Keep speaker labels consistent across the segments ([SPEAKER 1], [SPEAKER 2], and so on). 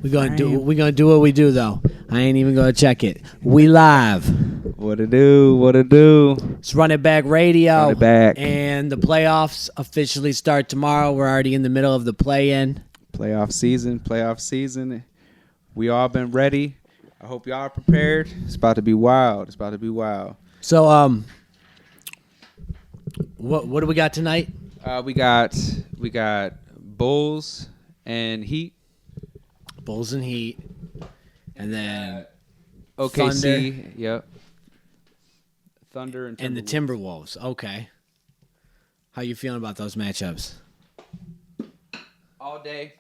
[SPEAKER 1] We gonna do what we do though. I ain't even gonna check it. We live.
[SPEAKER 2] What it do?
[SPEAKER 1] It's Run It Back Radio.
[SPEAKER 2] Run It Back.
[SPEAKER 1] And the playoffs officially start tomorrow. We're already in the middle of the play-in.
[SPEAKER 2] Playoff season. We all been ready. I hope y'all are prepared. It's about to be wild.
[SPEAKER 1] So what do we got tonight?
[SPEAKER 2] We got Bulls and Heat.
[SPEAKER 1] Bulls and Heat. And then
[SPEAKER 2] OKC.
[SPEAKER 1] Thunder.
[SPEAKER 2] Yep. Thunder and
[SPEAKER 1] the Timberwolves. Okay. How you feeling about those matchups?
[SPEAKER 2] All day.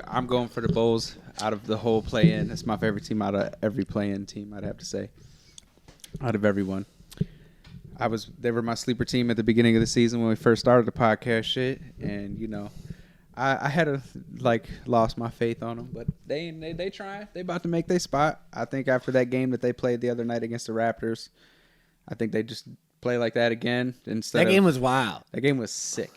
[SPEAKER 2] I'm going for the Bulls out of the whole play-in. That's my favorite team out of every play-in team, I'd have to say. Out of everyone. They were my sleeper team at the beginning of the season when we first started the podcast shit. And, you know, I had lost my faith on them. But they trying. They about to make their spot. I think after that game that they played the other night against the Raptors, I think they just play like that again. That
[SPEAKER 1] game was wild.
[SPEAKER 2] That game was sick.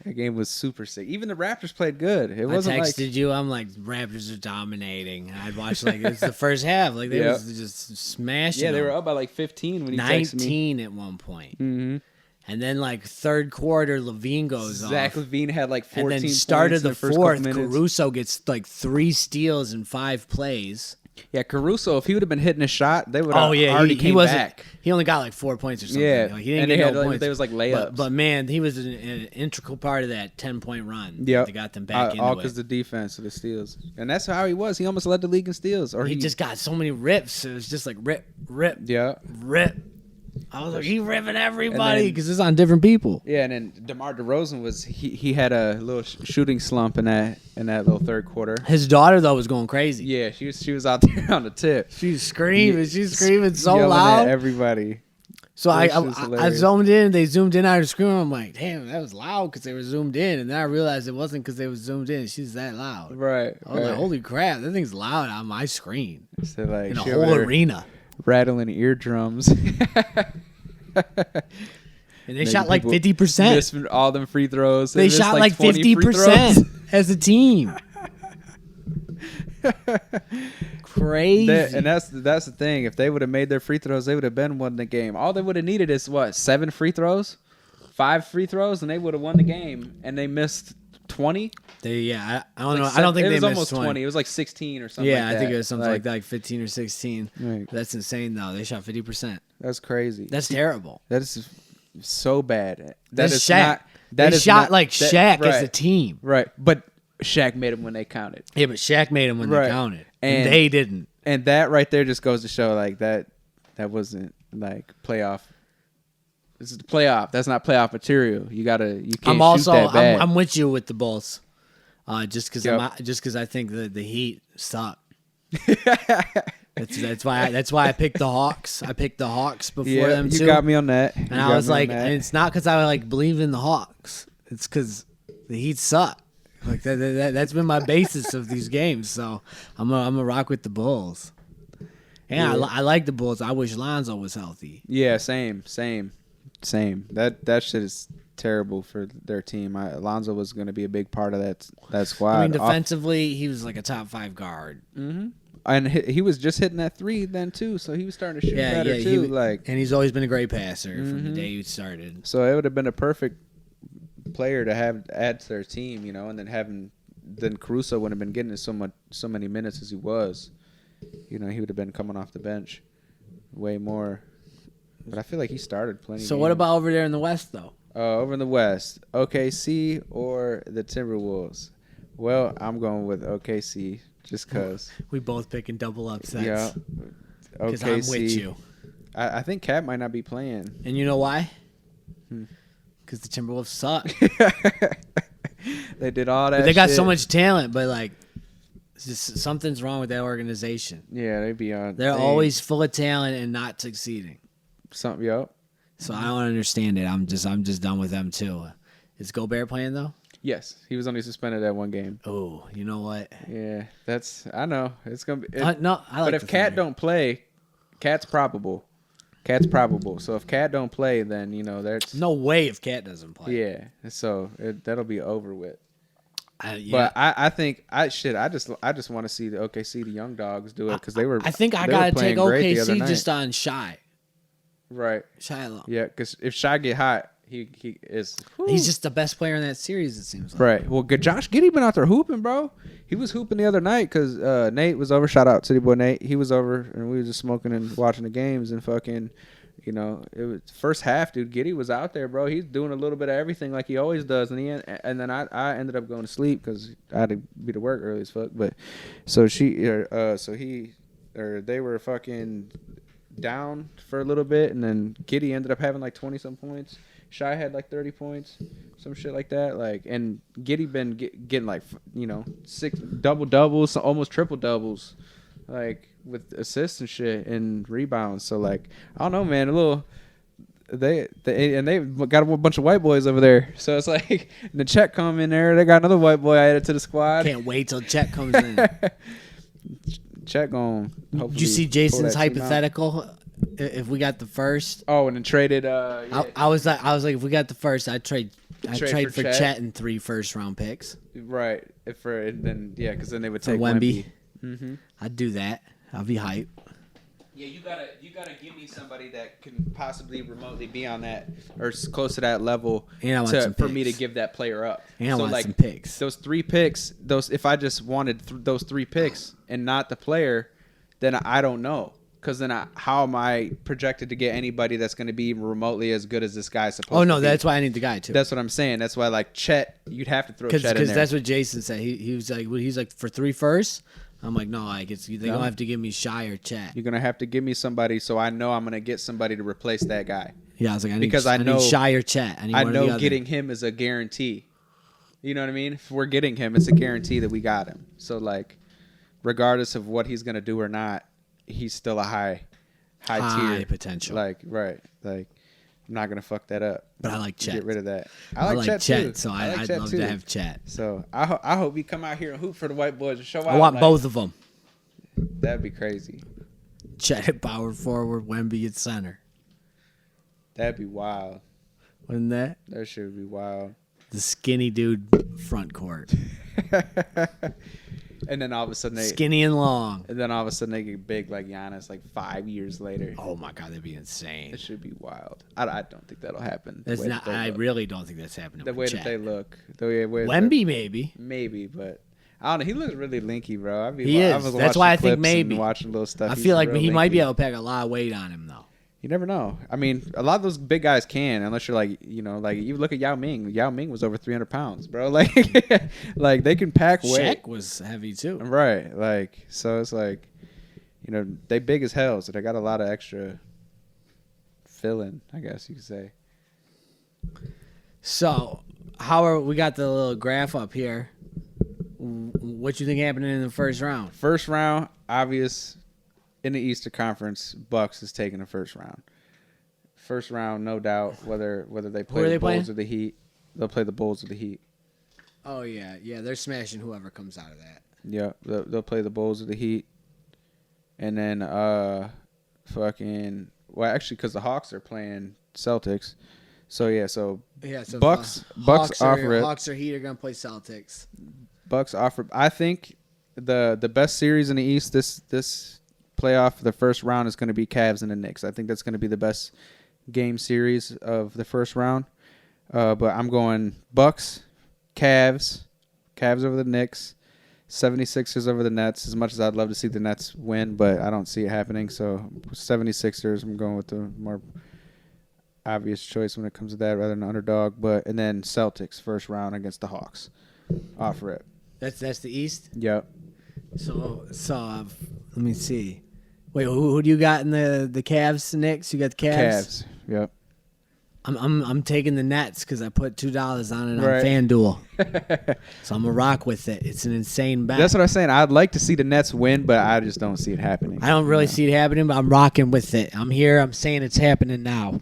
[SPEAKER 2] That game was super sick. Even the Raptors played good. It wasn't
[SPEAKER 1] I texted you. I'm like, Raptors are dominating. I'd watch it's the first half. Like they was just smashing.
[SPEAKER 2] Yeah, they
[SPEAKER 1] them.
[SPEAKER 2] were up by like 15 when you
[SPEAKER 1] 19
[SPEAKER 2] texted me.
[SPEAKER 1] at one point.
[SPEAKER 2] Mm-hmm.
[SPEAKER 1] And then like third quarter, Levine goes off.
[SPEAKER 2] Zach Levine had like 14
[SPEAKER 1] and then start of the
[SPEAKER 2] first
[SPEAKER 1] fourth,
[SPEAKER 2] couple minutes.
[SPEAKER 1] Caruso gets like 3 steals in 5 plays.
[SPEAKER 2] Yeah, Caruso, if he would have been hitting a shot, they would have already came back.
[SPEAKER 1] He only got like 4 points or something.
[SPEAKER 2] Yeah,
[SPEAKER 1] like, he didn't get no points.
[SPEAKER 2] They was like layups.
[SPEAKER 1] But man, he was an integral part of that 10-point run.
[SPEAKER 2] Yeah,
[SPEAKER 1] they got them back into
[SPEAKER 2] all
[SPEAKER 1] it.
[SPEAKER 2] because the defense of the steals, and that's how he was. He almost led the league in steals. Or
[SPEAKER 1] he just got so many rips. It was just like rip,
[SPEAKER 2] yeah,
[SPEAKER 1] rip. I was like, he ripping everybody because it's on different people.
[SPEAKER 2] Yeah, and then DeMar DeRozan was he had a little shooting slump in that little third quarter.
[SPEAKER 1] His daughter though was going crazy.
[SPEAKER 2] Yeah, she was out there on the tip.
[SPEAKER 1] She's screaming. She's screaming so
[SPEAKER 2] yelling
[SPEAKER 1] loud.
[SPEAKER 2] At everybody.
[SPEAKER 1] So I zoomed in. They zoomed in. I was screaming. I'm like, damn, that was loud because they were zoomed in. And then I realized it wasn't because they were zoomed in. She's that loud.
[SPEAKER 2] Right.
[SPEAKER 1] I was like, holy crap, that thing's loud on my screen.
[SPEAKER 2] So like
[SPEAKER 1] in a whole arena.
[SPEAKER 2] Rattling eardrums.
[SPEAKER 1] And they shot like 50%.
[SPEAKER 2] Missed all them free throws.
[SPEAKER 1] They shot like 50% as a team. Crazy.
[SPEAKER 2] And that's the thing. If they would have made their free throws, they would have been won the game. All they would have needed is what, 7 free throws, 5 free throws, and they would have won the game. And they missed 20.
[SPEAKER 1] I don't know. I don't think they missed
[SPEAKER 2] almost 20. It was like 16 or something.
[SPEAKER 1] Yeah,
[SPEAKER 2] like that.
[SPEAKER 1] I think it was something like that, like 15 or 16.
[SPEAKER 2] Right.
[SPEAKER 1] That's insane though. They shot 50%.
[SPEAKER 2] That's crazy.
[SPEAKER 1] That's terrible.
[SPEAKER 2] That is so bad.
[SPEAKER 1] That's Shaq. They shot like Shaq as a team.
[SPEAKER 2] Right. But Shaq made them when they counted.
[SPEAKER 1] Yeah, but Shaq made them when they counted. And they didn't.
[SPEAKER 2] And that right there just goes to show like that wasn't like playoff. This is the playoff. That's not playoff material. You can't shoot that bad.
[SPEAKER 1] I'm with you with the Bulls. Just because I think the Heat suck. That's why I picked the Hawks. I picked the Hawks before them too.
[SPEAKER 2] You got me on that.
[SPEAKER 1] And I was like, and it's not because I believe in the Hawks. It's because the Heat suck. Like that's been my basis of these games. So I'm gonna rock with the Bulls. Yeah, I like the Bulls. I wish Lonzo was healthy.
[SPEAKER 2] Yeah, same. That shit is terrible for their team. Lonzo was going to be a big part of that squad.
[SPEAKER 1] I mean, defensively, he was like a top 5 guard.
[SPEAKER 2] Mm-hmm. And he was just hitting that 3 then too, so he was starting to shoot better too.
[SPEAKER 1] And he's always been a great passer from the day he started.
[SPEAKER 2] So it would have been a perfect player to add to their team, you know, and then Caruso wouldn't have been getting so many minutes as he was. You know, he would have been coming off the bench way more. But I feel like he started plenty.
[SPEAKER 1] So what about over there in the West though?
[SPEAKER 2] Over in the West, OKC or the Timberwolves? Well, I'm going with OKC just because.
[SPEAKER 1] We both picking double upsets.
[SPEAKER 2] Yeah.
[SPEAKER 1] Because I'm with you.
[SPEAKER 2] I think Cat might not be playing.
[SPEAKER 1] And you know why? Because the Timberwolves suck.
[SPEAKER 2] They did all that
[SPEAKER 1] But they got
[SPEAKER 2] shit.
[SPEAKER 1] so much talent, but like, it's just something's wrong with that organization.
[SPEAKER 2] Yeah, they be on.
[SPEAKER 1] They're always full of talent and not succeeding.
[SPEAKER 2] Something, yo.
[SPEAKER 1] So I don't understand it. I'm just done with them too. Is Gobert playing though?
[SPEAKER 2] Yes, he was only suspended that one game.
[SPEAKER 1] Oh, you know what?
[SPEAKER 2] Yeah, I know it's gonna be.
[SPEAKER 1] No, I like.
[SPEAKER 2] But if Cat don't play, Cat's probable. So if Cat don't play, then you know there's
[SPEAKER 1] no way if Cat doesn't play.
[SPEAKER 2] Yeah, so that'll be over with. But I think I just want to see the OKC, the young dogs do it because they were.
[SPEAKER 1] I think I
[SPEAKER 2] they were
[SPEAKER 1] gotta
[SPEAKER 2] playing
[SPEAKER 1] take
[SPEAKER 2] great the other
[SPEAKER 1] OKC
[SPEAKER 2] night.
[SPEAKER 1] just on Shy.
[SPEAKER 2] Right.
[SPEAKER 1] Shy alone.
[SPEAKER 2] Yeah, because if Shy get hot, he is.
[SPEAKER 1] He's just the best player in that series. It seems like.
[SPEAKER 2] Right. Well, Josh Giddey been out there hooping, bro. He was hooping the other night because Nate was over. Shout out City Boy Nate. He was over, and we were just smoking and watching the games and fucking. You know, it was first half, dude. Giddey was out there, bro. He's doing a little bit of everything like he always does. And then I ended up going to sleep because I had to be to work early as fuck. But so they were fucking down for a little bit, and then Giddey ended up having like 20 some points. Shy had like 30 points, some shit like that. Like, and Giddey been getting like 6 double doubles, almost triple doubles. Like with assists and shit and rebounds. So like I don't know, man. They got a bunch of white boys over there. So it's like the Chet come in there. They got another white boy added to the squad.
[SPEAKER 1] Can't wait till Chet comes in.
[SPEAKER 2] Chet going.
[SPEAKER 1] Did you see Jason's hypothetical? If we got the first,
[SPEAKER 2] and then traded. Yeah.
[SPEAKER 1] I was like, if we got the first, I'd trade
[SPEAKER 2] for
[SPEAKER 1] for Chet and 3 first-round picks.
[SPEAKER 2] Right. Because then they would take
[SPEAKER 1] Wemby.
[SPEAKER 2] Mm-hmm.
[SPEAKER 1] I'd do that. I'll be hype.
[SPEAKER 2] Yeah, you gotta give me somebody that can possibly remotely be on that or close to that level
[SPEAKER 1] And I want some
[SPEAKER 2] for me to
[SPEAKER 1] picks.
[SPEAKER 2] give that player up.
[SPEAKER 1] And I
[SPEAKER 2] so
[SPEAKER 1] want
[SPEAKER 2] like
[SPEAKER 1] some picks.
[SPEAKER 2] those 3 picks, if I just wanted those 3 picks and not the player, then I don't know. Because then how am I projected to get anybody that's going to be remotely as good as this guy's supposed to be?
[SPEAKER 1] Oh no, that's why I need the guy too.
[SPEAKER 2] That's what I'm saying. That's why like Chet, you'd have to throw Chet in there.
[SPEAKER 1] Because that's what Jason said. He was like, he's like for 3 firsts. I'm like, no, they don't have to give me Shy or Chet.
[SPEAKER 2] You're gonna have to give me somebody so I know I'm gonna get somebody to replace that guy.
[SPEAKER 1] Yeah, I was like, I
[SPEAKER 2] know
[SPEAKER 1] need Shy or Chet.
[SPEAKER 2] I know getting him is a guarantee. You know what I mean? If we're getting him, it's a guarantee that we got him. So like, regardless of what he's gonna do or not, he's still a high tier
[SPEAKER 1] potential.
[SPEAKER 2] Like I'm not gonna fuck that up.
[SPEAKER 1] But I like Chet.
[SPEAKER 2] Get rid of that.
[SPEAKER 1] I like Chet too. So
[SPEAKER 2] like
[SPEAKER 1] I'd
[SPEAKER 2] Chet
[SPEAKER 1] love
[SPEAKER 2] too.
[SPEAKER 1] to have Chet.
[SPEAKER 2] So I hope he come out here and hoop for the white boys and show out.
[SPEAKER 1] I want both of them.
[SPEAKER 2] That'd be crazy.
[SPEAKER 1] Chet at power forward, Wemby at center.
[SPEAKER 2] That'd be wild.
[SPEAKER 1] Wouldn't that?
[SPEAKER 2] That shit would be wild.
[SPEAKER 1] The skinny dude front court.
[SPEAKER 2] And then all of a sudden
[SPEAKER 1] skinny and long.
[SPEAKER 2] And then all of a sudden they get big like Giannis like 5 years later.
[SPEAKER 1] Oh my god, that'd be insane.
[SPEAKER 2] It should be wild. I don't think that'll happen.
[SPEAKER 1] That's not. I really don't think that's happening.
[SPEAKER 2] The way
[SPEAKER 1] Chet.
[SPEAKER 2] that they look. The way
[SPEAKER 1] Wemby maybe.
[SPEAKER 2] Maybe, but I don't know. He looks really linky, bro.
[SPEAKER 1] He is. That's why I think maybe.
[SPEAKER 2] Watching little stuff.
[SPEAKER 1] I feel like he might be able to pack a lot of weight on him though.
[SPEAKER 2] You never know. I mean, a lot of those big guys can, unless you're like, like you look at Yao Ming. Yao Ming was over 300 pounds, bro. Like, like they can pack weight.
[SPEAKER 1] Shaq was heavy too.
[SPEAKER 2] Right. Like, so it's like, they big as hell, so they got a lot of extra filling, I guess you could say.
[SPEAKER 1] So, we got the little graph up here. What you think happening in the first round?
[SPEAKER 2] First round, obvious. In the Eastern Conference, Bucks is taking the first round. First round, no doubt. Whether they play the Bulls or the Heat, they'll play the Bulls or the Heat.
[SPEAKER 1] Oh yeah, they're smashing whoever comes out of that.
[SPEAKER 2] Yeah, they'll play the Bulls or the Heat, and then actually, because the Hawks are playing Celtics, so Bucks offer it.
[SPEAKER 1] Hawks or Heat are gonna play Celtics.
[SPEAKER 2] Bucks offer. I think the best series in the East this playoff, the first round is going to be Cavs and the Knicks. I think that's going to be the best game series of the first round. But I'm going Bucks, Cavs over the Knicks, 76ers over the Nets. As much as I'd love to see the Nets win, but I don't see it happening. So 76ers, I'm going with the more obvious choice when it comes to that rather than underdog. And then Celtics first round against the Hawks. Offer it.
[SPEAKER 1] That's the East?
[SPEAKER 2] Yep.
[SPEAKER 1] So let me see. Wait, who do you got in the Cavs, Knicks? You got the Cavs?
[SPEAKER 2] Cavs. Yep.
[SPEAKER 1] I'm taking the Nets because I put $2 on it on FanDuel. So I'm gonna rock with it. It's an insane bet.
[SPEAKER 2] That's what I'm saying. I'd like to see the Nets win, but I just don't see it happening.
[SPEAKER 1] I don't really see it happening, but I'm rocking with it. I'm here. I'm saying it's happening now.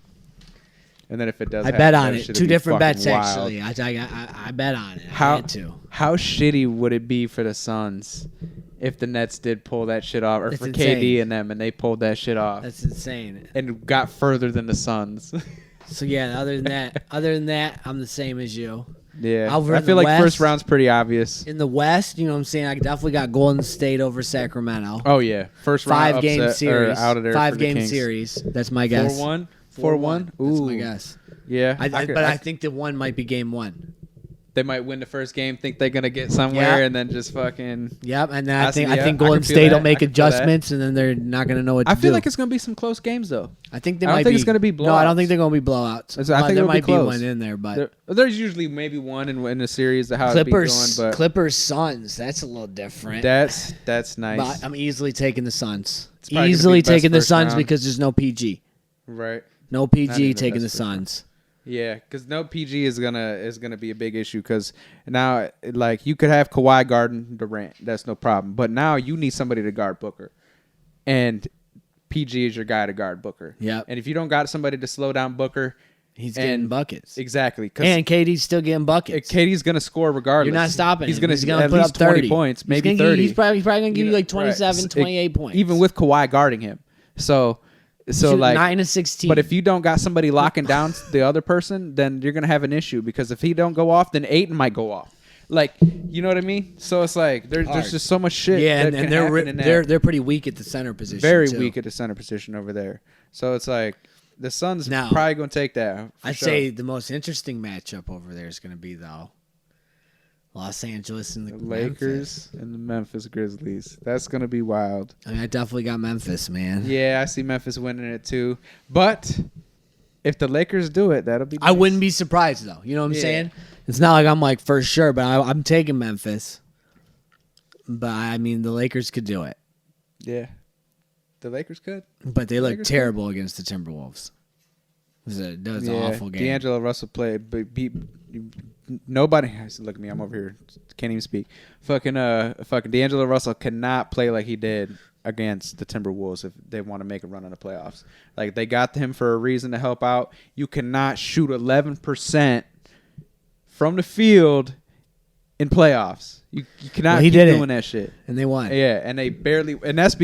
[SPEAKER 2] And then if it does,
[SPEAKER 1] I bet on it. 2 different bets wild. Actually. I bet on it. I had to.
[SPEAKER 2] How shitty would it be for the Suns if the Nets did pull that shit off, or
[SPEAKER 1] That's
[SPEAKER 2] for
[SPEAKER 1] insane.
[SPEAKER 2] KD and them, and they pulled that shit off?
[SPEAKER 1] That's insane.
[SPEAKER 2] And got further than the Suns.
[SPEAKER 1] So yeah, other than that, I'm the same as you.
[SPEAKER 2] Yeah,
[SPEAKER 1] Over
[SPEAKER 2] I
[SPEAKER 1] in
[SPEAKER 2] feel
[SPEAKER 1] the
[SPEAKER 2] like first
[SPEAKER 1] West-
[SPEAKER 2] round's pretty obvious.
[SPEAKER 1] In the West, you know what I'm saying? I definitely got Golden State over Sacramento.
[SPEAKER 2] Oh yeah, first round
[SPEAKER 1] 5-game
[SPEAKER 2] upset,
[SPEAKER 1] series.
[SPEAKER 2] or out of there.
[SPEAKER 1] 5-game series. That's my guess.
[SPEAKER 2] 4-1,
[SPEAKER 1] 4-1.
[SPEAKER 2] 4-1.
[SPEAKER 1] That's my
[SPEAKER 2] Ooh.
[SPEAKER 1] guess.
[SPEAKER 2] Yeah,
[SPEAKER 1] I think the one might be game one.
[SPEAKER 2] they might win the first game, think they're gonna get somewhere,
[SPEAKER 1] Yeah.
[SPEAKER 2] and then just fucking.
[SPEAKER 1] Yep, and then
[SPEAKER 2] I
[SPEAKER 1] I think
[SPEAKER 2] see, yeah, I
[SPEAKER 1] think
[SPEAKER 2] can
[SPEAKER 1] Golden
[SPEAKER 2] feel
[SPEAKER 1] State will
[SPEAKER 2] that.
[SPEAKER 1] make
[SPEAKER 2] I can feel that.
[SPEAKER 1] adjustments, and then they're not going to know what to
[SPEAKER 2] I
[SPEAKER 1] do.
[SPEAKER 2] feel like it's gonna be some close games though.
[SPEAKER 1] I think they
[SPEAKER 2] I don't
[SPEAKER 1] might
[SPEAKER 2] think
[SPEAKER 1] be.
[SPEAKER 2] it's gonna be
[SPEAKER 1] No, I don't
[SPEAKER 2] blowouts.
[SPEAKER 1] think they're going to be blowouts.
[SPEAKER 2] I think
[SPEAKER 1] there
[SPEAKER 2] it'll
[SPEAKER 1] might
[SPEAKER 2] be close.
[SPEAKER 1] one in there, but
[SPEAKER 2] There's usually maybe one in a series of how it's
[SPEAKER 1] Clippers,
[SPEAKER 2] going, but
[SPEAKER 1] Clippers, Suns. That's a little different.
[SPEAKER 2] that's nice.
[SPEAKER 1] But I'm easily taking the Suns.
[SPEAKER 2] It's probably gonna be
[SPEAKER 1] Easily
[SPEAKER 2] the best
[SPEAKER 1] taking the
[SPEAKER 2] first
[SPEAKER 1] Suns
[SPEAKER 2] round.
[SPEAKER 1] because there's no PG.
[SPEAKER 2] Right.
[SPEAKER 1] No
[SPEAKER 2] Not
[SPEAKER 1] PG
[SPEAKER 2] even the
[SPEAKER 1] taking the
[SPEAKER 2] best first round.
[SPEAKER 1] Suns.
[SPEAKER 2] Yeah, because no PG is gonna be a big issue. Because now, like, you could have Kawhi guarding Durant, that's no problem. But now you need somebody to guard Booker, and PG is your guy to guard Booker.
[SPEAKER 1] Yep.
[SPEAKER 2] And if you don't got somebody to slow down Booker,
[SPEAKER 1] He's
[SPEAKER 2] And-
[SPEAKER 1] getting buckets.
[SPEAKER 2] exactly, because
[SPEAKER 1] And KD's still getting buckets.
[SPEAKER 2] KD's gonna score regardless.
[SPEAKER 1] You're not stopping
[SPEAKER 2] He's
[SPEAKER 1] him.
[SPEAKER 2] gonna,
[SPEAKER 1] He's gonna
[SPEAKER 2] at
[SPEAKER 1] put
[SPEAKER 2] least
[SPEAKER 1] up 30
[SPEAKER 2] 20 points, maybe
[SPEAKER 1] he's gonna
[SPEAKER 2] 30.
[SPEAKER 1] He's probably going to give you like
[SPEAKER 2] know, right.
[SPEAKER 1] 27, 28 points.
[SPEAKER 2] Even with Kawhi guarding him. So
[SPEAKER 1] Shoot
[SPEAKER 2] like
[SPEAKER 1] 9 of 16.
[SPEAKER 2] But if you don't got somebody locking down the other person, then you're gonna have an issue, because if he don't go off, then Ayton might go off. Like, you know what I mean? So it's like there's
[SPEAKER 1] Hard.
[SPEAKER 2] just so much shit.
[SPEAKER 1] yeah,
[SPEAKER 2] that
[SPEAKER 1] and
[SPEAKER 2] can happen in that.
[SPEAKER 1] they're pretty weak at the center position.
[SPEAKER 2] very
[SPEAKER 1] too.
[SPEAKER 2] weak at the center position over there. So it's like the Suns
[SPEAKER 1] Now,
[SPEAKER 2] probably gonna take that. for
[SPEAKER 1] I'd
[SPEAKER 2] sure.
[SPEAKER 1] say the most interesting matchup over there is going to be though Los Angeles and the
[SPEAKER 2] the Lakers and the Memphis Grizzlies. That's gonna be wild.
[SPEAKER 1] I mean, I definitely got Memphis, man.
[SPEAKER 2] Yeah, I see Memphis winning it too. But if the Lakers do it, that'll be.
[SPEAKER 1] I
[SPEAKER 2] nice.
[SPEAKER 1] wouldn't be surprised though. You know what I'm
[SPEAKER 2] Yeah.
[SPEAKER 1] saying? It's not like I'm like for sure, but I'm taking Memphis. But I mean, the Lakers could do it,
[SPEAKER 2] Yeah, the Lakers could.
[SPEAKER 1] but they look
[SPEAKER 2] Lakers
[SPEAKER 1] terrible against the Timberwolves. That was an awful game.
[SPEAKER 2] D'Angelo Russell played, but beat nobody. Look at me, I'm over here, can't even speak. Fucking D'Angelo Russell cannot play like he did against the Timberwolves if they want to make a run in the playoffs. Like, they got him for a reason to help out. You cannot shoot 11% from the field in playoffs. You cannot
[SPEAKER 1] Well, he
[SPEAKER 2] keep
[SPEAKER 1] did it.
[SPEAKER 2] doing that shit.
[SPEAKER 1] And they won.
[SPEAKER 2] Yeah, and they barely, and that's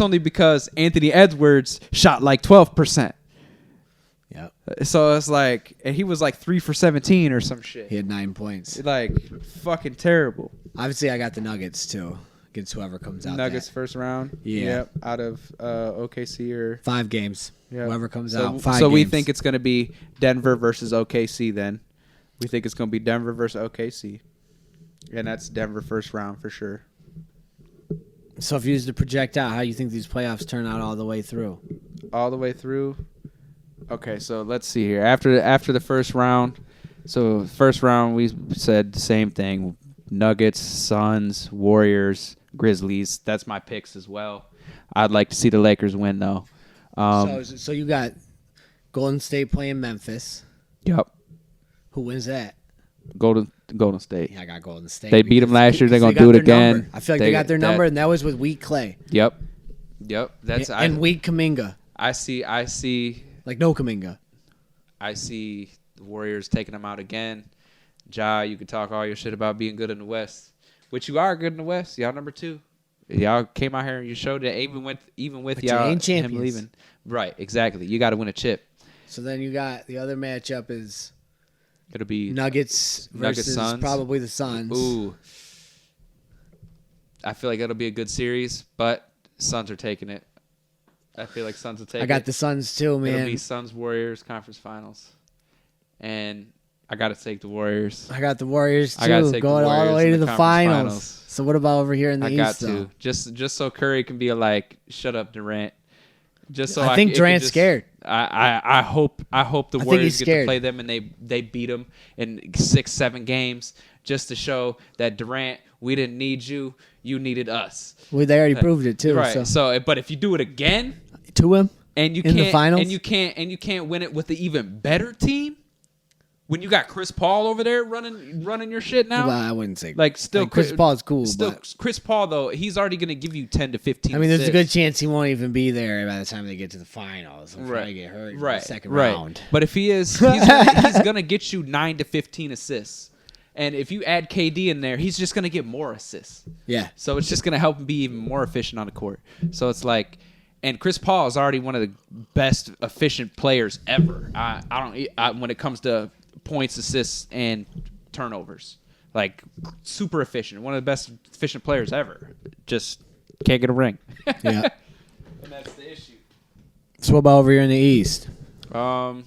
[SPEAKER 2] only because Anthony Edwards shot like 12%.
[SPEAKER 1] Yep.
[SPEAKER 2] So it's like, and he was like 3 for 17 or some shit.
[SPEAKER 1] He had 9 points.
[SPEAKER 2] Like, fucking terrible.
[SPEAKER 1] Obviously, I got the Nuggets too against whoever comes out.
[SPEAKER 2] Nuggets
[SPEAKER 1] that.
[SPEAKER 2] first round.
[SPEAKER 1] Yeah.
[SPEAKER 2] Yep, out of OKC or
[SPEAKER 1] 5 games.
[SPEAKER 2] yep.
[SPEAKER 1] Whoever comes
[SPEAKER 2] So,
[SPEAKER 1] out. 5
[SPEAKER 2] so we
[SPEAKER 1] games.
[SPEAKER 2] think it's going to be Denver versus OKC then. We think it's going to be Denver versus OKC. And that's Denver first round for sure.
[SPEAKER 1] So if you used to project out how you think these playoffs turn out all the way through.
[SPEAKER 2] All the way through. Okay, so let's see here. After the first round, so first round we said the same thing: Nuggets, Suns, Warriors, Grizzlies. That's my picks as well. I'd like to see the Lakers win though.
[SPEAKER 1] So you got Golden State playing Memphis.
[SPEAKER 2] Yep,
[SPEAKER 1] Who wins that?
[SPEAKER 2] Golden State.
[SPEAKER 1] Yeah, I got Golden State.
[SPEAKER 2] They beat them
[SPEAKER 1] because
[SPEAKER 2] last year. They're
[SPEAKER 1] they
[SPEAKER 2] gonna do
[SPEAKER 1] got
[SPEAKER 2] it
[SPEAKER 1] their
[SPEAKER 2] again.
[SPEAKER 1] number. I feel like they got their number, and that was with weak Clay.
[SPEAKER 2] Yep. That's
[SPEAKER 1] and weak Kuminga.
[SPEAKER 2] I see.
[SPEAKER 1] Like no Kuminga.
[SPEAKER 2] I see the Warriors taking them out again. Ja, you could talk all your shit about being good in the West, which you are good in the West. Y'all number 2. Y'all came out here and you showed that even with
[SPEAKER 1] But
[SPEAKER 2] y'all
[SPEAKER 1] you ain't
[SPEAKER 2] him
[SPEAKER 1] champions.
[SPEAKER 2] leaving. Right, exactly. You got to win a chip.
[SPEAKER 1] So then you got the other matchup is
[SPEAKER 2] It'll be
[SPEAKER 1] Nuggets versus
[SPEAKER 2] Suns.
[SPEAKER 1] probably the Suns.
[SPEAKER 2] Ooh. I feel like it'll be a good series, but Suns are taking it. I feel like Suns will take it.
[SPEAKER 1] I got the Suns too,
[SPEAKER 2] It'll
[SPEAKER 1] man.
[SPEAKER 2] be Suns Warriors conference finals, and I got to take the Warriors.
[SPEAKER 1] I got the Warriors too,
[SPEAKER 2] I gotta take the
[SPEAKER 1] going all the
[SPEAKER 2] Warriors
[SPEAKER 1] way
[SPEAKER 2] in
[SPEAKER 1] to
[SPEAKER 2] the
[SPEAKER 1] the
[SPEAKER 2] conference
[SPEAKER 1] finals.
[SPEAKER 2] finals.
[SPEAKER 1] So what about over here in the
[SPEAKER 2] I
[SPEAKER 1] East?
[SPEAKER 2] got
[SPEAKER 1] though?
[SPEAKER 2] to just so Curry can be like, shut up, Durant. Just so
[SPEAKER 1] I think
[SPEAKER 2] it could
[SPEAKER 1] Durant's
[SPEAKER 2] just-
[SPEAKER 1] scared.
[SPEAKER 2] I hope the
[SPEAKER 1] think
[SPEAKER 2] Warriors
[SPEAKER 1] he's
[SPEAKER 2] get to
[SPEAKER 1] scared.
[SPEAKER 2] play them and they beat them in 6-7 games just to show that Durant, we didn't need you, you needed us.
[SPEAKER 1] Well, they already proved it too.
[SPEAKER 2] Right.
[SPEAKER 1] So
[SPEAKER 2] So, but if you do it again
[SPEAKER 1] to him.
[SPEAKER 2] and you
[SPEAKER 1] In the
[SPEAKER 2] can't
[SPEAKER 1] finals?
[SPEAKER 2] and you can't win it with an even better team, when you got Chris Paul over there running your shit now.
[SPEAKER 1] Well, I wouldn't say
[SPEAKER 2] Like, still,
[SPEAKER 1] Chris Paul's cool,
[SPEAKER 2] Still,
[SPEAKER 1] but
[SPEAKER 2] Chris Paul though, he's already gonna give you 10 to 15.
[SPEAKER 1] I mean, there's a
[SPEAKER 2] assists.
[SPEAKER 1] good chance he won't even be there by the time they get to the finals. He'll probably get hurt in the second round.
[SPEAKER 2] But if he is, he's gonna get you 9 to 15 assists, and if you add KD in there, he's just gonna get more assists.
[SPEAKER 1] Yeah.
[SPEAKER 2] So it's just gonna help him be even more efficient on the court. So it's like, and Chris Paul is already one of the best efficient players ever. When it comes to points, assists, and turnovers. Like, super efficient. One of the best efficient players ever. Just can't get a ring.
[SPEAKER 1] Yeah.
[SPEAKER 2] And that's the issue.
[SPEAKER 1] So what about over here in the East?
[SPEAKER 2] All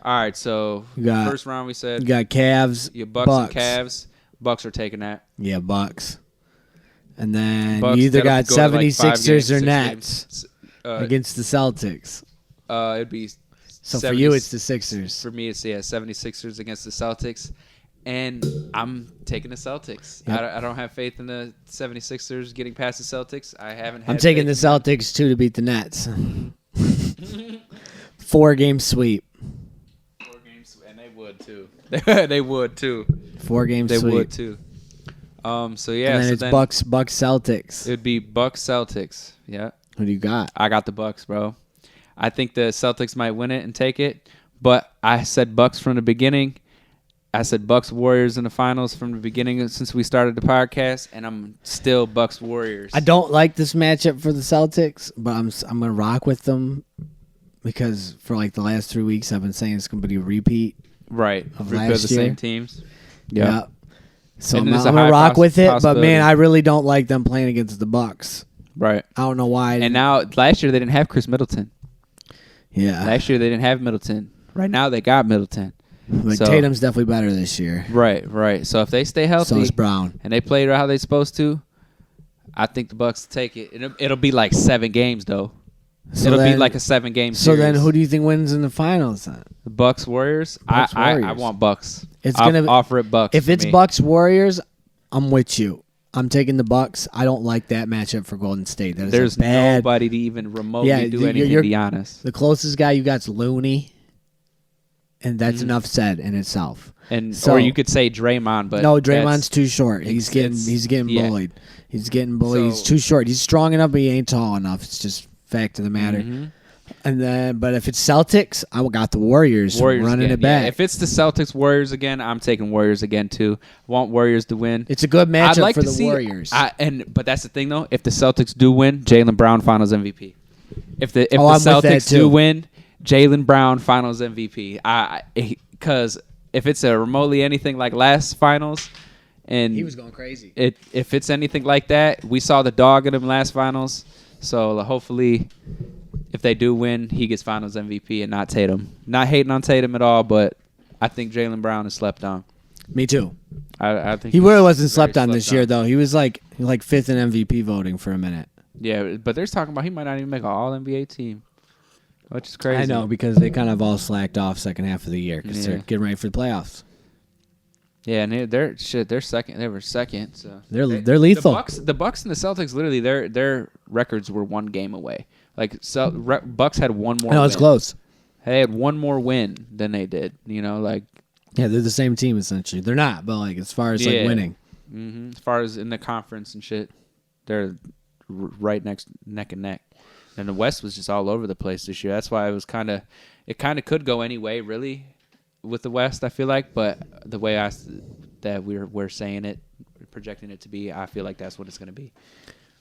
[SPEAKER 2] right, so
[SPEAKER 1] You got-
[SPEAKER 2] first round we said
[SPEAKER 1] You got Cavs,
[SPEAKER 2] your Bucks and Cavs. Bucks are taking that.
[SPEAKER 1] Yeah, Bucks. And then
[SPEAKER 2] Bucks,
[SPEAKER 1] you either
[SPEAKER 2] that'll
[SPEAKER 1] got
[SPEAKER 2] go to, like,
[SPEAKER 1] 76ers
[SPEAKER 2] 5 games,
[SPEAKER 1] or
[SPEAKER 2] 6
[SPEAKER 1] Nets
[SPEAKER 2] games.
[SPEAKER 1] against the Celtics.
[SPEAKER 2] It'd be
[SPEAKER 1] So
[SPEAKER 2] 70,
[SPEAKER 1] for you, it's the Sixers.
[SPEAKER 2] for me, it's 76ers against the Celtics. And I'm taking the Celtics.
[SPEAKER 1] Yep.
[SPEAKER 2] I don't have faith in the 76ers getting past the Celtics. I haven't had
[SPEAKER 1] I'm taking the
[SPEAKER 2] faith in them.
[SPEAKER 1] Celtics, too, to beat the Nets. 4-game sweep.
[SPEAKER 2] 4 games, and they would too. They would too.
[SPEAKER 1] 4-game
[SPEAKER 2] They
[SPEAKER 1] sweep.
[SPEAKER 2] would too. So yeah,
[SPEAKER 1] And then
[SPEAKER 2] so
[SPEAKER 1] it's
[SPEAKER 2] then
[SPEAKER 1] Bucks Celtics.
[SPEAKER 2] It'd be Bucks Celtics. Yeah,
[SPEAKER 1] What do you got?
[SPEAKER 2] I got the Bucks, bro. I think the Celtics might win it and take it, but I said Bucks from the beginning. I said Bucks Warriors in the finals from the beginning since we started the podcast, and I'm still Bucks Warriors.
[SPEAKER 1] I don't like this matchup for the Celtics, but I'm gonna rock with them because for like the last 3 weeks I've been saying it's gonna be a repeat.
[SPEAKER 2] right
[SPEAKER 1] of
[SPEAKER 2] They're
[SPEAKER 1] last
[SPEAKER 2] the
[SPEAKER 1] year.
[SPEAKER 2] same teams. Yeah.
[SPEAKER 1] So
[SPEAKER 2] And
[SPEAKER 1] I'm
[SPEAKER 2] there's a
[SPEAKER 1] gonna
[SPEAKER 2] high
[SPEAKER 1] rock with it, but
[SPEAKER 2] possibility.
[SPEAKER 1] man, I really don't like them playing against the Bucks.
[SPEAKER 2] Right.
[SPEAKER 1] I don't know why.
[SPEAKER 2] And now last year they didn't have Chris Middleton.
[SPEAKER 1] yeah,
[SPEAKER 2] Last year they didn't have Middleton. Right now they got Middleton.
[SPEAKER 1] but
[SPEAKER 2] so-
[SPEAKER 1] Tatum's definitely better this year.
[SPEAKER 2] Right. So if they stay healthy,
[SPEAKER 1] So is Brown.
[SPEAKER 2] and they played how they supposed to, I think the Bucks will take it. It'll be like 7 games though.
[SPEAKER 1] So
[SPEAKER 2] It'll
[SPEAKER 1] then,
[SPEAKER 2] be like a 7-game
[SPEAKER 1] So
[SPEAKER 2] series.
[SPEAKER 1] then, who do you think wins in the finals? Then
[SPEAKER 2] The Bucks Warriors.
[SPEAKER 1] Bucks,
[SPEAKER 2] I
[SPEAKER 1] Warriors.
[SPEAKER 2] want Bucks.
[SPEAKER 1] It's
[SPEAKER 2] I'll
[SPEAKER 1] gonna
[SPEAKER 2] offer it Bucks.
[SPEAKER 1] if
[SPEAKER 2] for
[SPEAKER 1] it's
[SPEAKER 2] me.
[SPEAKER 1] Bucks Warriors, I'm with you. I'm taking the Bucks. I don't like that matchup for Golden State. That is
[SPEAKER 2] there's
[SPEAKER 1] a bad.
[SPEAKER 2] nobody to even remotely
[SPEAKER 1] Yeah,
[SPEAKER 2] do
[SPEAKER 1] you're-
[SPEAKER 2] anything.
[SPEAKER 1] you're-
[SPEAKER 2] to be honest,
[SPEAKER 1] The closest guy you got's Looney, and that's
[SPEAKER 2] Mhm.
[SPEAKER 1] enough said in itself.
[SPEAKER 2] and
[SPEAKER 1] So-
[SPEAKER 2] or you could say Draymond, but
[SPEAKER 1] no,
[SPEAKER 2] that's-
[SPEAKER 1] Draymond's too short. He's getting
[SPEAKER 2] yeah.
[SPEAKER 1] bullied. He's getting bullied. He's
[SPEAKER 2] So-
[SPEAKER 1] too short. He's strong enough, but he ain't tall enough. It's just fact of the matter.
[SPEAKER 2] Mhm.
[SPEAKER 1] And then, but if it's Celtics, I got the Warriors, running
[SPEAKER 2] again.
[SPEAKER 1] it back.
[SPEAKER 2] Yeah, if it's the Celtics Warriors again, I'm taking Warriors again too. I want Warriors to win.
[SPEAKER 1] it's a good
[SPEAKER 2] I'd
[SPEAKER 1] matchup
[SPEAKER 2] like
[SPEAKER 1] for
[SPEAKER 2] to
[SPEAKER 1] the
[SPEAKER 2] see,
[SPEAKER 1] Warriors.
[SPEAKER 2] But that's the thing though. If the Celtics do win, Jaylen Brown Finals MVP. If the
[SPEAKER 1] I'm with that,
[SPEAKER 2] Celtics
[SPEAKER 1] too.
[SPEAKER 2] do win, Jaylen Brown Finals MVP. Because if it's a remotely anything like last Finals, and
[SPEAKER 1] he was going crazy.
[SPEAKER 2] if it's anything like that, we saw the dog in him last Finals. So hopefully, if they do win, he gets Finals MVP and not Tatum. Not hating on Tatum at all, but I think Jaylen Brown is slept on.
[SPEAKER 1] Me too.
[SPEAKER 2] I think
[SPEAKER 1] He
[SPEAKER 2] he's
[SPEAKER 1] really wasn't
[SPEAKER 2] very
[SPEAKER 1] slept on this year, though. He was like fifth in MVP voting for a minute.
[SPEAKER 2] Yeah, but there's talking about he might not even make an All NBA team, which is crazy.
[SPEAKER 1] I know because they kind of all slacked off second half of the year because
[SPEAKER 2] Yeah.
[SPEAKER 1] they're getting ready for the playoffs.
[SPEAKER 2] Yeah, and they're second. They were second. So
[SPEAKER 1] They're lethal.
[SPEAKER 2] The Bucks and the Celtics, literally, their records were 1 game away. Like Bucks had one more.
[SPEAKER 1] No, it's
[SPEAKER 2] win.
[SPEAKER 1] close.
[SPEAKER 2] They had one more win than they did. You know, like
[SPEAKER 1] Yeah, they're the same team essentially. They're not, but like as far as
[SPEAKER 2] Yeah.
[SPEAKER 1] like winning,
[SPEAKER 2] as far as in the conference and shit, they're right neck and neck. And the West was just all over the place this year. That's why it kind of could go any way really with the West. I feel like, but the way that we're saying it, projecting it to be, I feel like that's what it's going to be.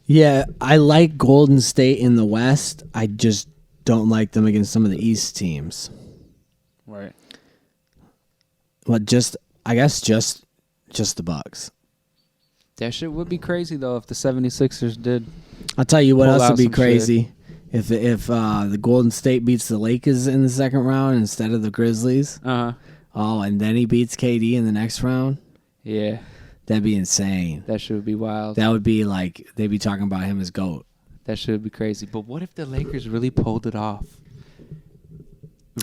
[SPEAKER 1] yeah, I like Golden State in the West. I just don't like them against some of the East teams.
[SPEAKER 2] Right.
[SPEAKER 1] But I guess just the Bucks.
[SPEAKER 2] That shit would be crazy though if the 76ers did.
[SPEAKER 1] I'll tell you what
[SPEAKER 2] Pull
[SPEAKER 1] else
[SPEAKER 2] out
[SPEAKER 1] would be
[SPEAKER 2] some
[SPEAKER 1] crazy if the Golden State beats the Lakers in the second round instead of the Grizzlies. Oh, and then he beats KD in the next round.
[SPEAKER 2] Yeah.
[SPEAKER 1] That'd be insane.
[SPEAKER 2] That shit would be wild.
[SPEAKER 1] That would be like they'd be talking about him as GOAT.
[SPEAKER 2] That shit would be crazy. But what if the Lakers really pulled it off?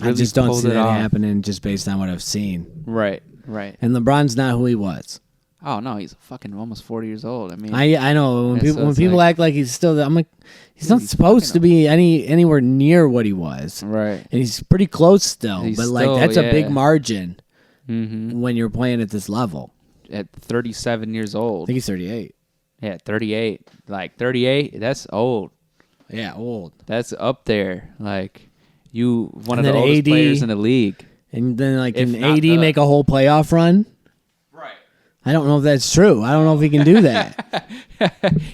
[SPEAKER 1] I just don't
[SPEAKER 2] pulled
[SPEAKER 1] see
[SPEAKER 2] it
[SPEAKER 1] that
[SPEAKER 2] off?
[SPEAKER 1] happening just based on what I've seen.
[SPEAKER 2] Right.
[SPEAKER 1] And LeBron's not who he was.
[SPEAKER 2] Oh no, he's fucking almost 40 years old. I mean,
[SPEAKER 1] I know when
[SPEAKER 2] Yeah, so
[SPEAKER 1] people
[SPEAKER 2] it's
[SPEAKER 1] people
[SPEAKER 2] like-
[SPEAKER 1] act like he's still. I'm like, he's not
[SPEAKER 2] He's
[SPEAKER 1] supposed to
[SPEAKER 2] fucking
[SPEAKER 1] be anywhere near what he was,
[SPEAKER 2] right.
[SPEAKER 1] and he's pretty close still.
[SPEAKER 2] He's
[SPEAKER 1] but like
[SPEAKER 2] still,
[SPEAKER 1] that's a big
[SPEAKER 2] yeah.
[SPEAKER 1] margin
[SPEAKER 2] Mm-hmm.
[SPEAKER 1] when you're playing at this level.
[SPEAKER 2] At 37 years
[SPEAKER 1] I
[SPEAKER 2] old.
[SPEAKER 1] think he's 38.
[SPEAKER 2] Yeah, 38. Like 38, that's old.
[SPEAKER 1] Yeah, old.
[SPEAKER 2] That's up there. Like you, one
[SPEAKER 1] And
[SPEAKER 2] of the
[SPEAKER 1] then
[SPEAKER 2] oldest
[SPEAKER 1] AD
[SPEAKER 2] players in the league.
[SPEAKER 1] And then like
[SPEAKER 2] If
[SPEAKER 1] can
[SPEAKER 2] not
[SPEAKER 1] AD
[SPEAKER 2] the-
[SPEAKER 1] make a whole playoff run?
[SPEAKER 2] Right.
[SPEAKER 1] I don't know if that's true. I don't know if he can do that.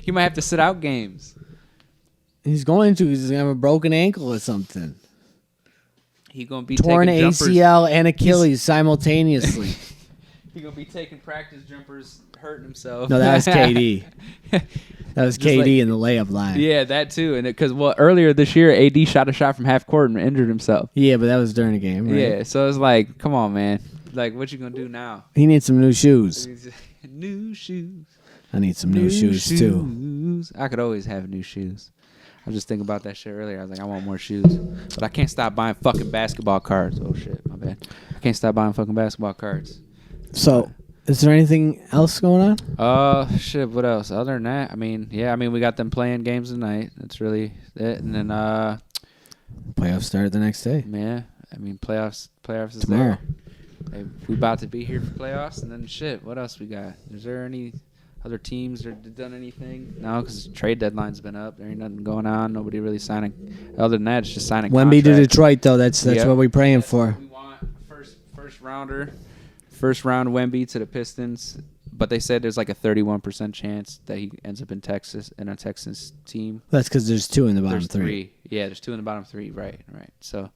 [SPEAKER 2] He might have to sit out games.
[SPEAKER 1] He's going to. He's gonna have a broken ankle or something.
[SPEAKER 2] He gonna be
[SPEAKER 1] torn
[SPEAKER 2] taking jumpers.
[SPEAKER 1] ACL and Achilles simultaneously.
[SPEAKER 2] He gonna be taking practice jumpers, hurting himself.
[SPEAKER 1] No, that was KD. That was
[SPEAKER 2] Just
[SPEAKER 1] KD in the layup line.
[SPEAKER 2] Yeah, that too. And because earlier this year, AD shot a shot from half court and injured himself.
[SPEAKER 1] Yeah, but that was during the game. Right?
[SPEAKER 2] Yeah, so it's like, come on, man. Like, what you gonna do now?
[SPEAKER 1] He needs some new shoes.
[SPEAKER 2] New shoes.
[SPEAKER 1] I need some new shoes too.
[SPEAKER 2] I could always have new shoes. I was just thinking about that shit earlier. I was like, I want more shoes. But I can't stop buying fucking basketball cards. Oh, shit. My bad. I can't stop buying fucking basketball cards.
[SPEAKER 1] So, is there anything else going on?
[SPEAKER 2] Shit, what else? Other than that, we got them playing games tonight. That's really it. And then,
[SPEAKER 1] Playoffs start the next day.
[SPEAKER 2] yeah, playoffs is
[SPEAKER 1] Tomorrow.
[SPEAKER 2] there. Hey, we about to be here for playoffs, and then shit, what else we got? Is there any other teams that done anything? No, because trade deadline's been up. There ain't nothing going on. Nobody really signing. Other than that, it's just signing
[SPEAKER 1] Wemby to
[SPEAKER 2] contracts.
[SPEAKER 1] Detroit, though. That's
[SPEAKER 2] Yep.
[SPEAKER 1] what we're praying for.
[SPEAKER 2] We want first round Wemby to the Pistons, but they said there's like a 31% chance that he ends up in Texas in a Texas team.
[SPEAKER 1] That's because there's two in the bottom
[SPEAKER 2] There's
[SPEAKER 1] three.
[SPEAKER 2] Yeah, there's 2 in the bottom 3. Right. So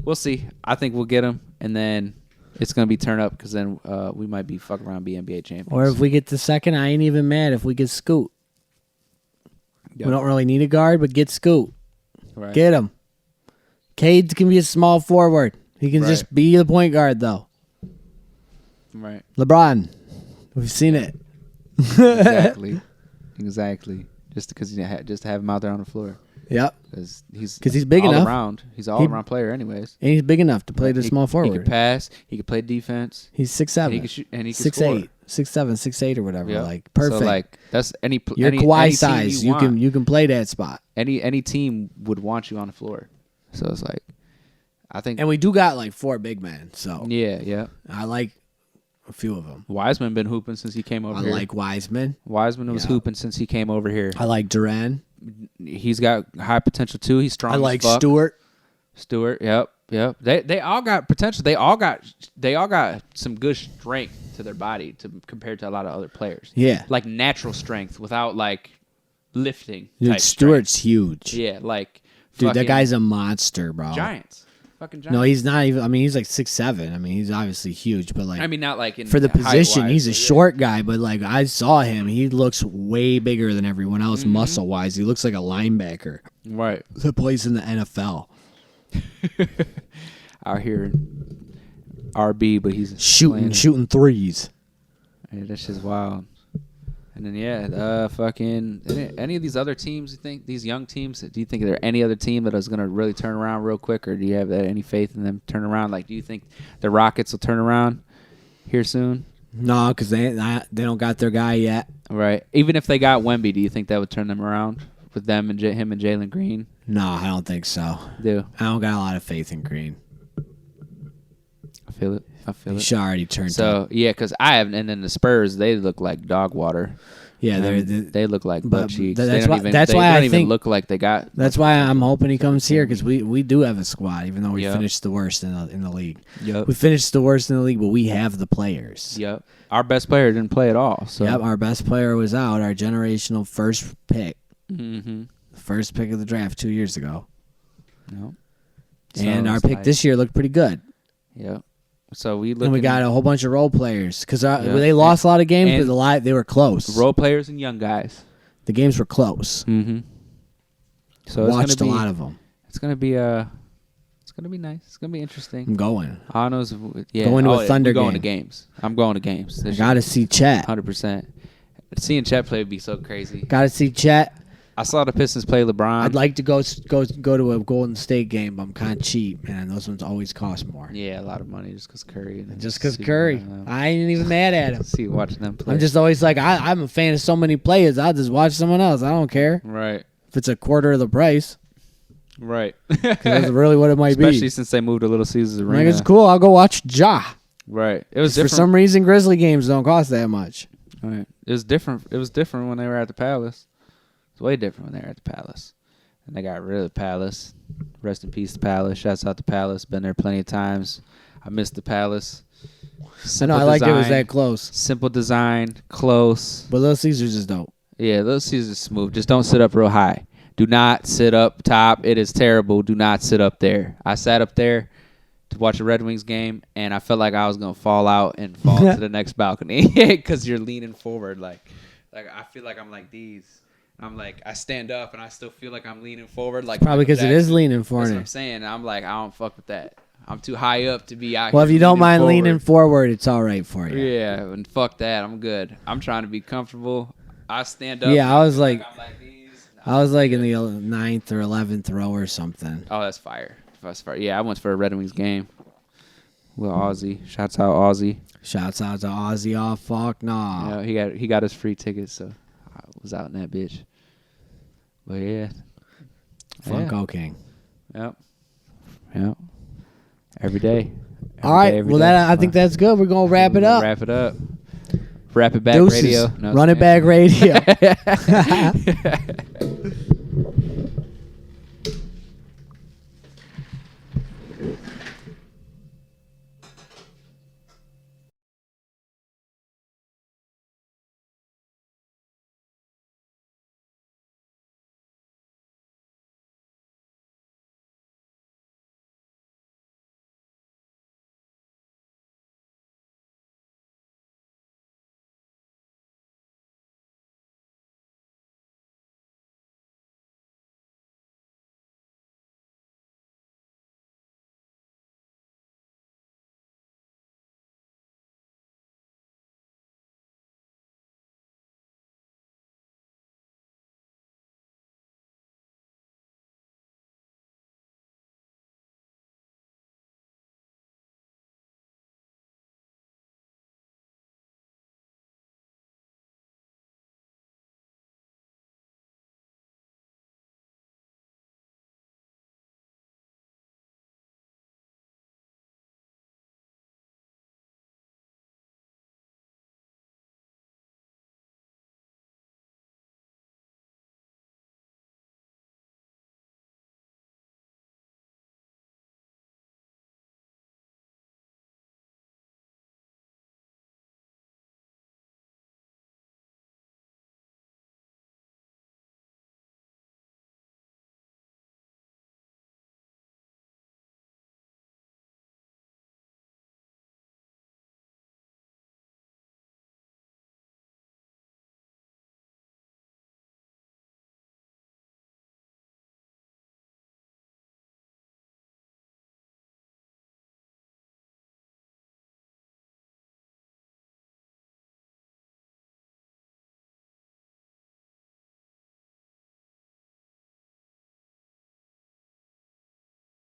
[SPEAKER 2] we'll see. I think we'll get him, and then it's gonna be turn up because then we might be fucking around be NBA champions.
[SPEAKER 1] Or if we get the second, I ain't even mad if we get Scoot.
[SPEAKER 2] Yep.
[SPEAKER 1] We don't really need a guard, but get Scoot.
[SPEAKER 2] Right.
[SPEAKER 1] Get him. Cade can be a small forward. He can
[SPEAKER 2] Right.
[SPEAKER 1] just be the point guard, though.
[SPEAKER 2] Right.
[SPEAKER 1] LeBron. We've seen it.
[SPEAKER 2] Exactly. Just because just to have him out there on the floor.
[SPEAKER 1] Yep.
[SPEAKER 2] Because he's
[SPEAKER 1] big
[SPEAKER 2] all
[SPEAKER 1] enough.
[SPEAKER 2] around. He's all around player, anyways.
[SPEAKER 1] And he's big enough to play the small
[SPEAKER 2] He
[SPEAKER 1] forward.
[SPEAKER 2] can pass. He can play defense.
[SPEAKER 1] He's 6'7".
[SPEAKER 2] And he can shoot. And he can
[SPEAKER 1] 6'8",
[SPEAKER 2] score.
[SPEAKER 1] 6'7", 6'8", or whatever.
[SPEAKER 2] Yep.
[SPEAKER 1] Like perfect.
[SPEAKER 2] So like that's
[SPEAKER 1] You're
[SPEAKER 2] any
[SPEAKER 1] Kawhi
[SPEAKER 2] team
[SPEAKER 1] size. You
[SPEAKER 2] want.
[SPEAKER 1] can play that spot.
[SPEAKER 2] Any team would want you on the floor. So it's like, I think.
[SPEAKER 1] And we do got like 4 big men. So
[SPEAKER 2] yeah.
[SPEAKER 1] I like a few of them.
[SPEAKER 2] Wiseman been hooping since he came over
[SPEAKER 1] I
[SPEAKER 2] here.
[SPEAKER 1] like Wiseman.
[SPEAKER 2] Wiseman was hooping since he came over here.
[SPEAKER 1] I like Duran.
[SPEAKER 2] He's got high potential too. He's strong.
[SPEAKER 1] I like
[SPEAKER 2] as fuck.
[SPEAKER 1] Stewart.
[SPEAKER 2] Yep. They all got potential. They all got some good strength to their body compared to a lot of other players.
[SPEAKER 1] Yeah.
[SPEAKER 2] Like natural strength without like lifting.
[SPEAKER 1] Dude,
[SPEAKER 2] type
[SPEAKER 1] Stewart's
[SPEAKER 2] strength.
[SPEAKER 1] huge.
[SPEAKER 2] Yeah, like
[SPEAKER 1] Dude, that
[SPEAKER 2] fucking
[SPEAKER 1] guy's a monster, bro.
[SPEAKER 2] giants. Fucking giants.
[SPEAKER 1] No, he's not even. I mean, he's like 6'7". I mean, he's obviously huge, but like
[SPEAKER 2] I mean, not like in
[SPEAKER 1] for the position,
[SPEAKER 2] height-wise,
[SPEAKER 1] he's a
[SPEAKER 2] but yeah.
[SPEAKER 1] short guy. But like I saw him, he looks way bigger than everyone else, muscle wise. He looks like a linebacker
[SPEAKER 2] Right.
[SPEAKER 1] that plays in the NFL.
[SPEAKER 2] Out here, RB, but he's
[SPEAKER 1] Shooting threes.
[SPEAKER 2] Yeah, that's just wild. And then fucking any of these other teams, you think these young teams? Do you think there any other team that is gonna really turn around real quick, or do you have any faith in them turn around? Like, do you think the Rockets will turn around here soon?
[SPEAKER 1] No, because they don't got their guy yet.
[SPEAKER 2] Right. Even if they got Wemby, do you think that would turn them around with them and him and Jalen Green?
[SPEAKER 1] No, I don't think so.
[SPEAKER 2] Do
[SPEAKER 1] I don't got a lot of faith in Green.
[SPEAKER 2] I feel it?
[SPEAKER 1] He should already turned.
[SPEAKER 2] So yeah, because I haven't. And then the Spurs, they look like dog water.
[SPEAKER 1] Yeah,
[SPEAKER 2] they look like butt cheeks.
[SPEAKER 1] That's
[SPEAKER 2] They don't
[SPEAKER 1] why.
[SPEAKER 2] even
[SPEAKER 1] think
[SPEAKER 2] look like they got.
[SPEAKER 1] That's why I'm hoping he comes here because we do have a squad, even though we
[SPEAKER 2] Yep.
[SPEAKER 1] finished the worst in the league.
[SPEAKER 2] Yep.
[SPEAKER 1] We finished the worst in the league, but we have the players.
[SPEAKER 2] Yep. Our best player didn't play at all. So.
[SPEAKER 1] Yep, our best player was out. Our generational first pick,
[SPEAKER 2] Mm-hmm.
[SPEAKER 1] first pick of the draft 2 years ago,
[SPEAKER 2] No.
[SPEAKER 1] and our pick this year looked pretty good.
[SPEAKER 2] Yep. So we look.
[SPEAKER 1] And we got a whole bunch of role players because
[SPEAKER 2] Yeah.
[SPEAKER 1] they lost a lot of games,
[SPEAKER 2] And-
[SPEAKER 1] but they were close.
[SPEAKER 2] role players and young guys.
[SPEAKER 1] The games were close.
[SPEAKER 2] Mm-hmm. So
[SPEAKER 1] Watched a lot of them.
[SPEAKER 2] It's gonna be it's gonna be nice. It's gonna be interesting.
[SPEAKER 1] I'm going.
[SPEAKER 2] Arno's
[SPEAKER 1] Going to a Thunder
[SPEAKER 2] we're going to
[SPEAKER 1] game.
[SPEAKER 2] games. I'm going to games.
[SPEAKER 1] I gotta see Chet.
[SPEAKER 2] 100%. Seeing Chet play would be so crazy.
[SPEAKER 1] Gotta see Chet.
[SPEAKER 2] I saw the Pistons play LeBron.
[SPEAKER 1] I'd like to go to a Golden State game, but I'm kind of cheap, man. Those ones always cost more.
[SPEAKER 2] Yeah, a lot of money just because Curry. And
[SPEAKER 1] Just because
[SPEAKER 2] see,
[SPEAKER 1] Curry. I ain't even mad at him.
[SPEAKER 2] see watching them play.
[SPEAKER 1] I'm just always like, I'm a fan of so many players. I'll just watch someone else. I don't care
[SPEAKER 2] right,
[SPEAKER 1] if it's a quarter of the price.
[SPEAKER 2] right.
[SPEAKER 1] 'Cause that's really what it might
[SPEAKER 2] Especially
[SPEAKER 1] be.
[SPEAKER 2] since they moved to Little Caesars
[SPEAKER 1] Like,
[SPEAKER 2] Arena.
[SPEAKER 1] it's cool. I'll go watch Ja.
[SPEAKER 2] Right. It was
[SPEAKER 1] For
[SPEAKER 2] different.
[SPEAKER 1] some reason, Grizzly games don't cost that much.
[SPEAKER 2] Right. It was different. It was different when they were at the Palace. It's way different when they were at the Palace. And they got rid of the Palace. Rest in peace, the Palace. Shouts out the Palace. Been there plenty of times. I miss the Palace.
[SPEAKER 1] I know.
[SPEAKER 2] Simple
[SPEAKER 1] I like it was
[SPEAKER 2] design,
[SPEAKER 1] that close.
[SPEAKER 2] simple design, close.
[SPEAKER 1] But Little Caesars is dope.
[SPEAKER 2] Yeah, Little Caesars is smooth. Just don't sit up real high. Do not sit up top. It is terrible. Do not sit up there. I sat up there. to watch a Red Wings game, and I felt like I was gonna fall out and fall to the next balcony because you're leaning forward. Like I feel like I'm like these. I'm like I stand up and I still feel like I'm leaning forward. Like
[SPEAKER 1] Probably because it is leaning
[SPEAKER 2] That's what I'm
[SPEAKER 1] forward.
[SPEAKER 2] saying. I'm like I don't fuck with that. I'm too high up to be out
[SPEAKER 1] Well,
[SPEAKER 2] here.
[SPEAKER 1] if you don't mind
[SPEAKER 2] forward.
[SPEAKER 1] leaning forward, it's all right for you.
[SPEAKER 2] Yeah, and fuck that. I'm good. I'm trying to be comfortable. I stand up.
[SPEAKER 1] Yeah, I was
[SPEAKER 2] feel
[SPEAKER 1] like-
[SPEAKER 2] I'm like these.
[SPEAKER 1] I was like in the 9th or 11th row or something.
[SPEAKER 2] Oh, that's fire. That's fire. Yeah, I went for a Red Wings game. With Aussie. Shouts out Aussie.
[SPEAKER 1] Shouts out to Ozzy. Oh, fuck nah.
[SPEAKER 2] Yeah, he got his free tickets, so I was out in that bitch. But yeah.
[SPEAKER 1] Funko King.
[SPEAKER 2] Yep. Yep. Every day.
[SPEAKER 1] All right. Well, I think that's good. We're going to wrap it up.
[SPEAKER 2] Wrap it up. Wrap it back
[SPEAKER 1] Deuces.
[SPEAKER 2] radio. No,
[SPEAKER 1] Run it
[SPEAKER 2] it's-
[SPEAKER 1] back radio.